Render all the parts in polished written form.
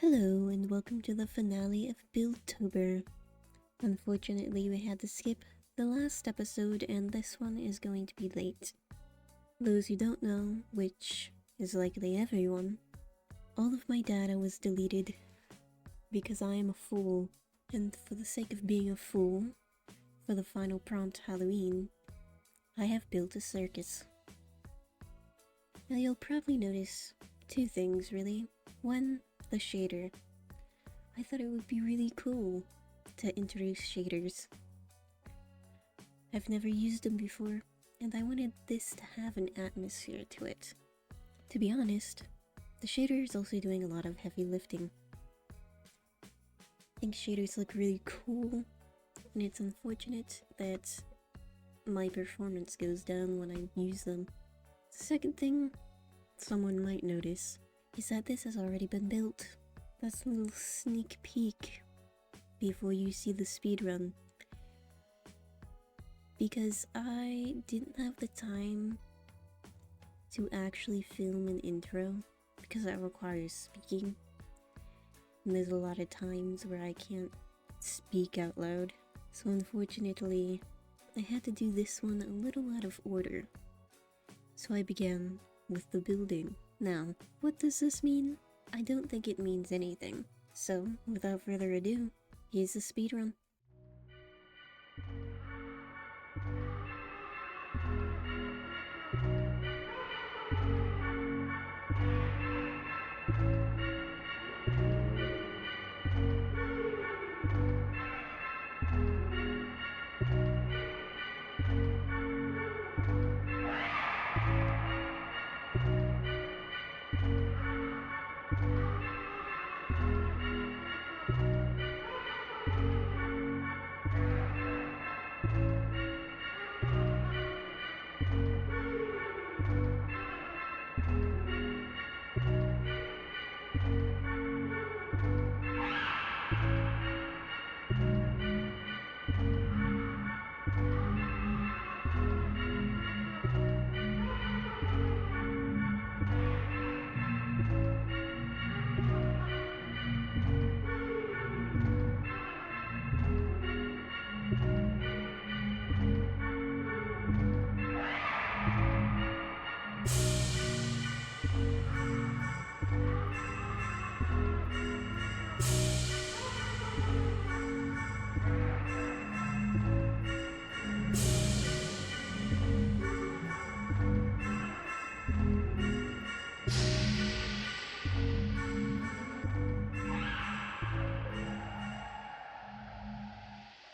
Hello and welcome to the finale of BuildTober. Unfortunately, we had to skip the last episode and this one is going to be late. Those who don't know, which is likely everyone, all of my data was deleted because I am a fool, and for the sake of being a fool, for the final prompt Halloween, I have built a circus. Now you'll probably notice two things really. One, the shader. I thought it would be really cool to introduce shaders. I've never used them before, and I wanted this to have an atmosphere to it. To be honest, the shader is also doing a lot of heavy lifting. I think shaders look really cool, and it's unfortunate that my performance goes down when I use them. The second thing someone might notice is that this has already been built. That's a little sneak peek before you see the speedrun. Because I didn't have the time to actually film an intro, because that requires speaking. And there's a lot of times where I can't speak out loud. So unfortunately, I had to do this one a little out of order. So I began with the building. Now, what does this mean? I don't think it means anything. So, without further ado, here's the speedrun.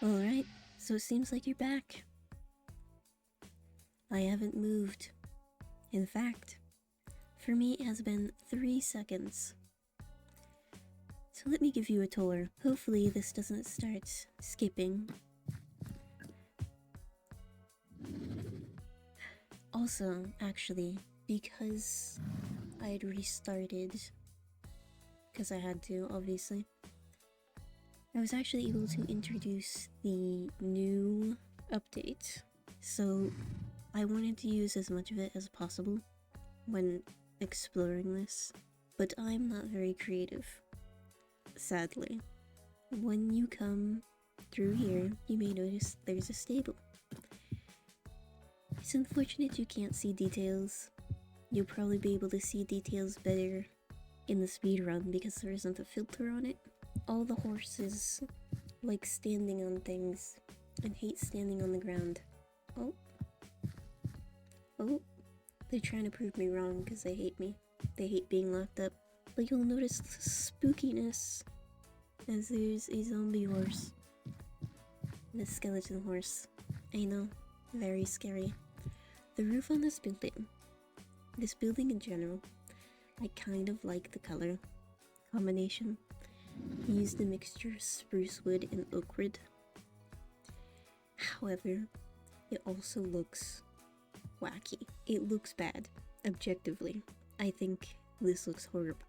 Alright, so it seems like you're back. I haven't moved. In fact, for me it has been 3 seconds. So let me give you a tour. Hopefully this doesn't start skipping. Also, actually, because I had restarted, because I had to, obviously, I was actually able to introduce the new update. So I wanted to use as much of it as possible when exploring this, but I'm not very creative, sadly. When you come through here, you may notice there's a stable. It's unfortunate you can't see details. You'll probably be able to see details better in the speedrun because there isn't a filter on it. All the horses like standing on things and hate standing on the ground. Oh, they're trying to prove me wrong because they hate me. They hate being locked up. But you'll notice the spookiness as there's a zombie horse and a skeleton horse. I know, very scary. The roof on this building in general, I kind of like the color combination. He used a mixture of spruce wood and oak wood. However, it also looks wacky. It looks bad, objectively. I think this looks horrible.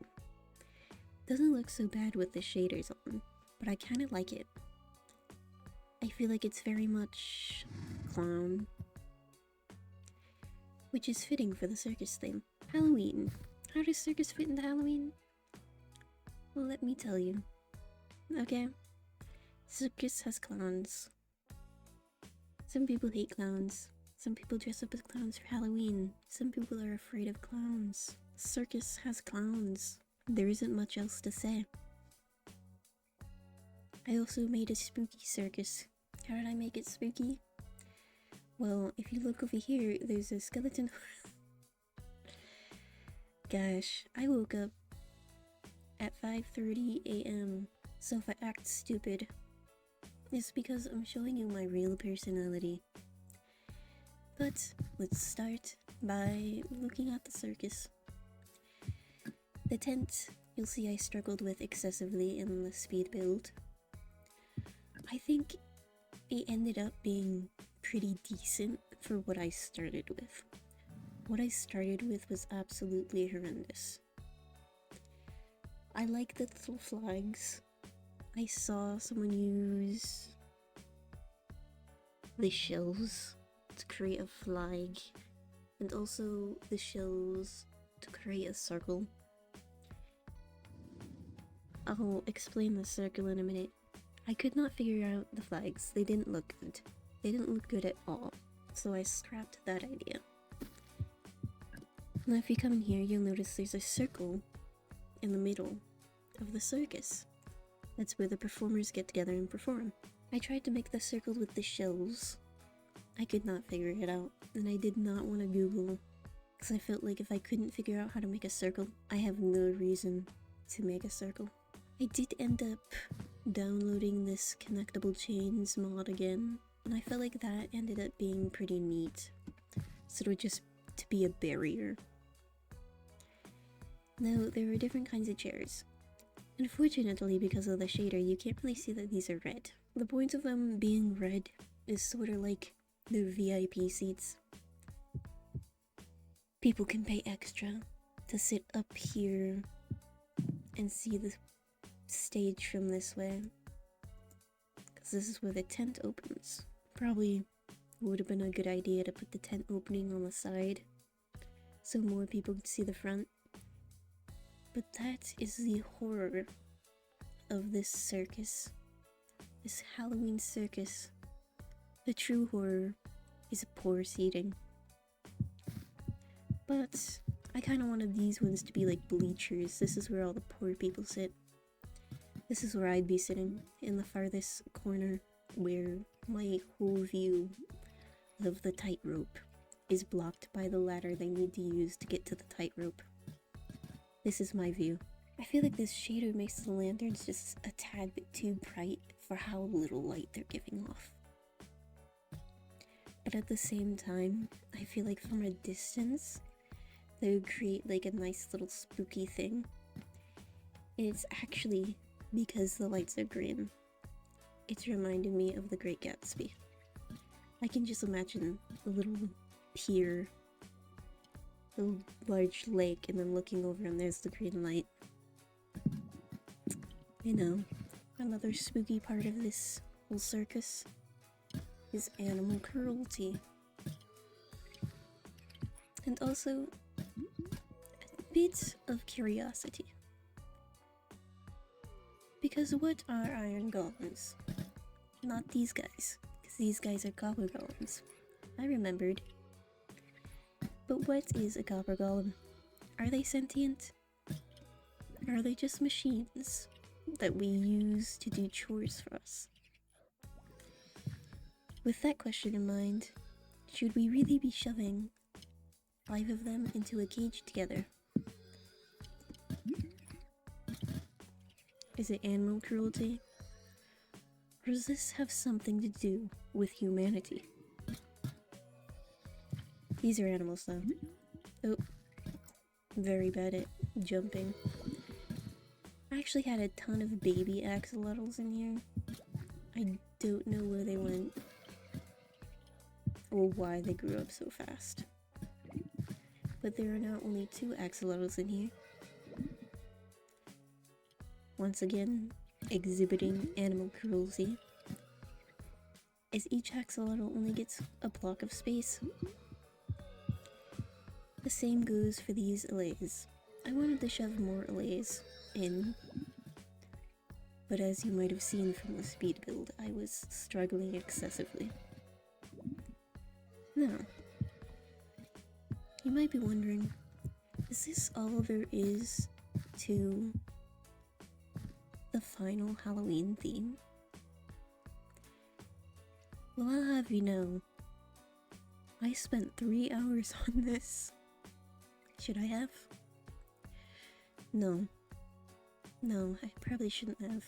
Doesn't look so bad with the shaders on, but I kind of like it. I feel like it's very much clown, which is fitting for the circus theme. Halloween. How does circus fit into Halloween? Well, let me tell you. Okay? Circus has clowns. Some people hate clowns. Some people dress up as clowns for Halloween. Some people are afraid of clowns. Circus has clowns. There isn't much else to say. I also made a spooky circus. How did I make it spooky? Well, if you look over here, there's a skeleton. Gosh, I woke up at 5:30 a.m. So if I act stupid, it's because I'm showing you my real personality. But let's start by looking at the circus. The tent, you'll see I struggled with excessively in the speed build. I think it ended up being pretty decent for what I started with. What I started with was absolutely horrendous. I like the little flags. I saw someone use the shells to create a flag, and also the shells to create a circle. I'll explain the circle in a minute. I could not figure out the flags. They didn't look good. They didn't look good at all. So I scrapped that idea. Now if you come in here, you'll notice there's a circle in the middle of the circus. That's where the performers get together and perform. I tried to make the circle with the shells. I could not figure it out, and I did not want to Google, because I felt like if I couldn't figure out how to make a circle, I have no reason to make a circle. I did end up downloading this connectable chains mod again, and I felt like that ended up being pretty neat. So it would just to be a barrier. Now, there are different kinds of chairs. Unfortunately, because of the shader, you can't really see that these are red. The point of them being red is sort of like the VIP seats. People can pay extra to sit up here and see the stage from this way, because this is where the tent opens. Probably would have been a good idea to put the tent opening on the side so more people could see the front. But that is the horror of this circus, this Halloween circus. The true horror is poor seating. But I kind of wanted these ones to be like bleachers. This is where all the poor people sit. This is where I'd be sitting, in the farthest corner, where my whole view of the tightrope is blocked by the ladder they need to use to get to the tightrope. This is my view. I feel like this shader makes the lanterns just a tad bit too bright for how little light they're giving off. But at the same time, I feel like from a distance, they would create like a nice little spooky thing. And it's actually because the lights are green. It's reminding me of The Great Gatsby. I can just imagine a little pier, a large lake, and then looking over and there's the green light. You know, another spooky part of this whole circus is animal cruelty. And also, a bit of curiosity. Because what are iron golems? Not these guys, because these guys are copper golems. I remembered. But what is a copper golem? Are they sentient? Or are they just machines that we use to do chores for us? With that question in mind, should we really be shoving 5 of them into a cage together? Is it animal cruelty? Or does this have something to do with humanity? These are animals though. Oh, very bad at jumping. I actually had a ton of baby axolotls in here. I don't know where they went, or why they grew up so fast. But there are now only 2 axolotls in here. Once again, exhibiting animal cruelty, as each axolotl only gets a block of space. The same goes for these allays. I wanted to shove more allays in, but as you might have seen from the speed build, I was struggling excessively. Now, you might be wondering, is this all there is to the final Halloween theme? Well, I'll have you know, I spent 3 hours on this. Should I have? No, I probably shouldn't have.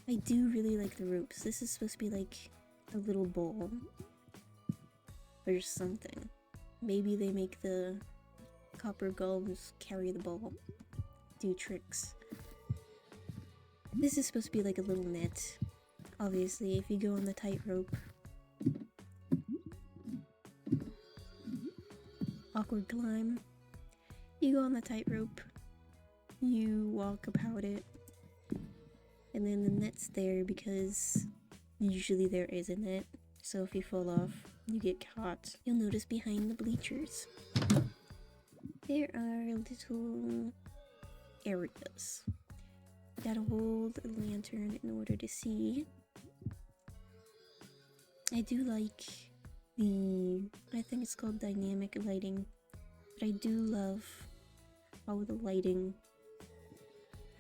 I do really like the ropes. This is supposed to be like a little ball or something. Maybe they make the copper golems carry the ball, do tricks. This is supposed to be like a little net. Obviously, if you go on the tightrope, awkward climb, you go on the tightrope, you walk about it, and then the net's there because usually there is a net, so if you fall off, you get caught. You'll notice behind the bleachers, there are little areas. Gotta hold a lantern in order to see. I do like I think it's called dynamic lighting, but I do love how the lighting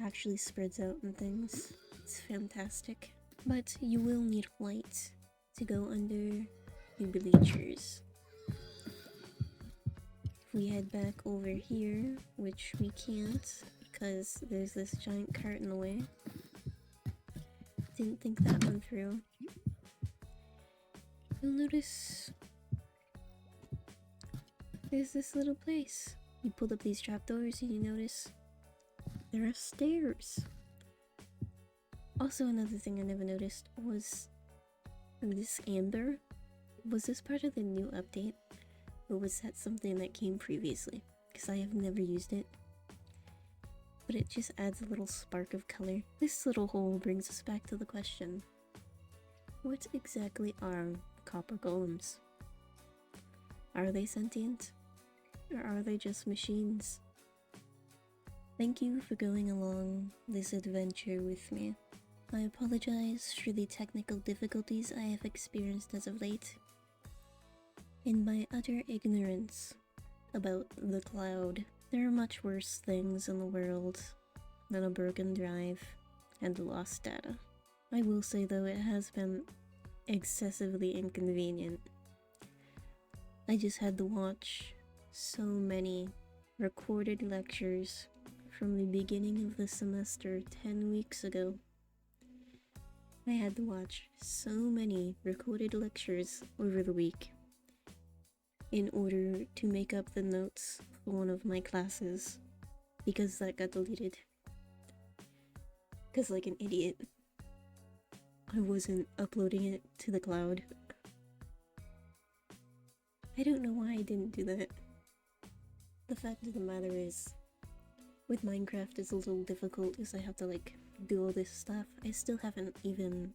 actually spreads out and things. It's fantastic. But you will need light to go under the bleachers. If we head back over here, which we can't because there's this giant cart in the way. Didn't think that one through. You'll notice there's this little place. You pull up these trapdoors and you notice there are stairs. Also, another thing I never noticed was this amber. Was this part of the new update? Or was that something that came previously? Because I have never used it. But it just adds a little spark of color. This little hole brings us back to the question. What exactly are copper golems? Are they sentient? Or are they just machines? Thank you for going along this adventure with me. I apologize for the technical difficulties I have experienced as of late. In my utter ignorance about the cloud, there are much worse things in the world than a broken drive and lost data. I will say though, it has been excessively inconvenient. I just had to watch so many recorded lectures from the beginning of the semester 10 weeks ago. I had to watch so many recorded lectures over the week in order to make up the notes for one of my classes, because that got deleted. Because like an idiot, I wasn't uploading it to the cloud. I don't know why I didn't do that. The fact of the matter is, with Minecraft it's a little difficult because I have to like do all this stuff. I still haven't even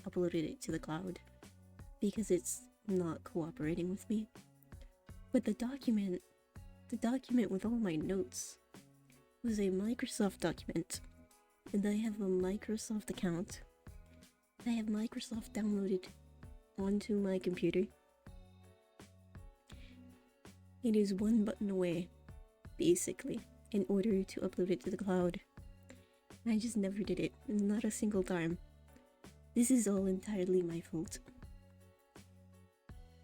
uploaded it to the cloud because it's not cooperating with me. But the document with all my notes was a Microsoft document, and I have a Microsoft account. I have Microsoft downloaded onto my computer. It is one button away, basically, in order to upload it to the cloud. I just never did it, not a single time. This is all entirely my fault.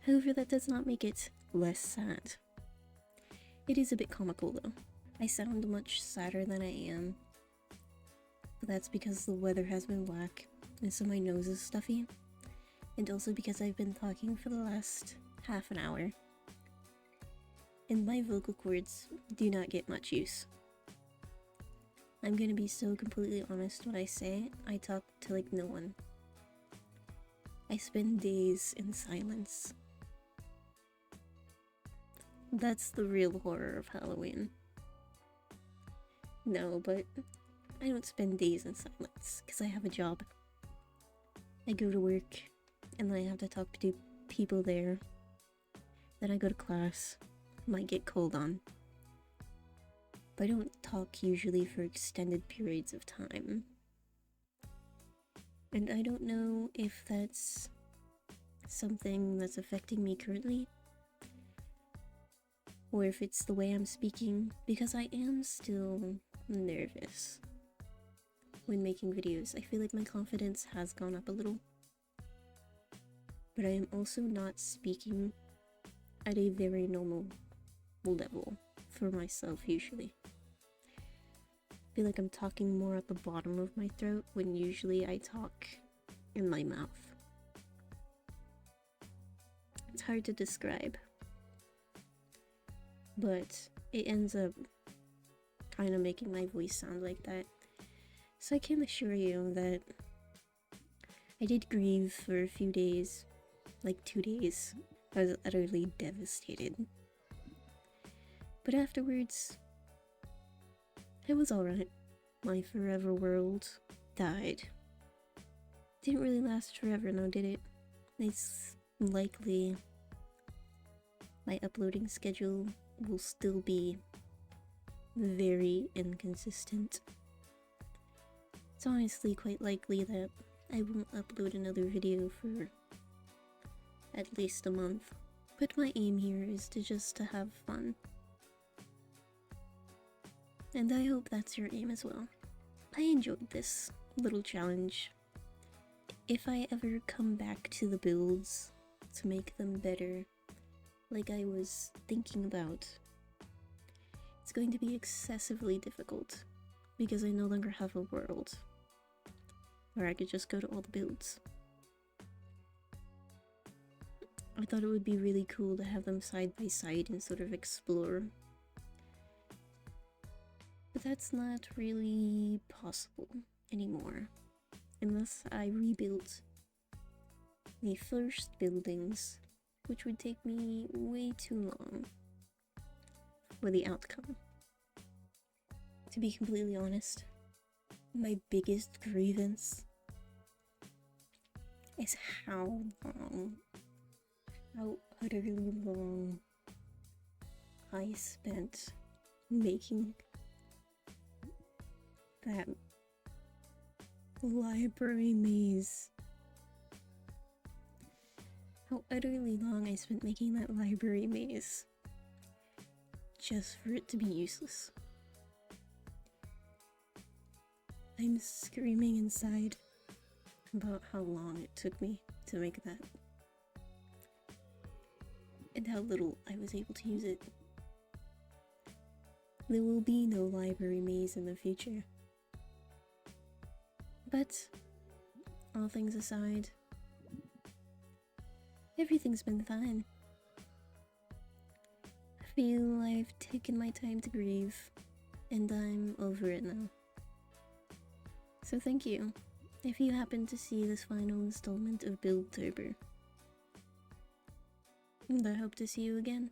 However, that does not make it less sad. It is a bit comical though. I sound much sadder than I am, but that's because the weather has been black, and so my nose is stuffy, and also because I've been talking for the last half an hour, and my vocal cords do not get much use. I'm gonna be so completely honest when I say I talk to like no one. I spend days in silence. That's the real horror of Halloween. No, but I don't spend days in silence because I have a job. I go to work and then I have to talk to people there. Then I go to class, might get called on. But I don't talk usually for extended periods of time And I don't know if that's something that's affecting me currently, or if it's the way I'm speaking, because I am still nervous when making videos. I feel like my confidence has gone up a little, but I am also not speaking at a very normal level for myself usually. I feel like I'm talking more at the bottom of my throat when usually I talk in my mouth. It's hard to describe, but it ends up kind of making my voice sound like that. So I can assure you that I did grieve for a few days, like 2 days. I was utterly devastated. But afterwards, it was alright. My forever world died. Didn't really last forever, now did it? It's likely my uploading schedule will still be very inconsistent. It's honestly quite likely that I won't upload another video for at least a month. But my aim here is to have fun. And I hope that's your aim as well. I enjoyed this little challenge. If I ever come back to the builds to make them better, like I was thinking about, it's going to be excessively difficult because I no longer have a world where I could just go to all the builds. I thought it would be really cool to have them side by side and sort of explore. But that's not really possible anymore, unless I rebuilt the first buildings, which would take me way too long for the outcome. To be completely honest, my biggest grievance is how utterly long I spent making that library maze. How utterly long I spent making that library maze just for it to be useless. I'm screaming inside about how long it took me to make that, and how little I was able to use it. There will be no library maze in the future. But, all things aside, everything's been fine. I feel I've taken my time to grieve, and I'm over it now. So thank you, if you happen to see this final installment of BuildTober. And I hope to see you again.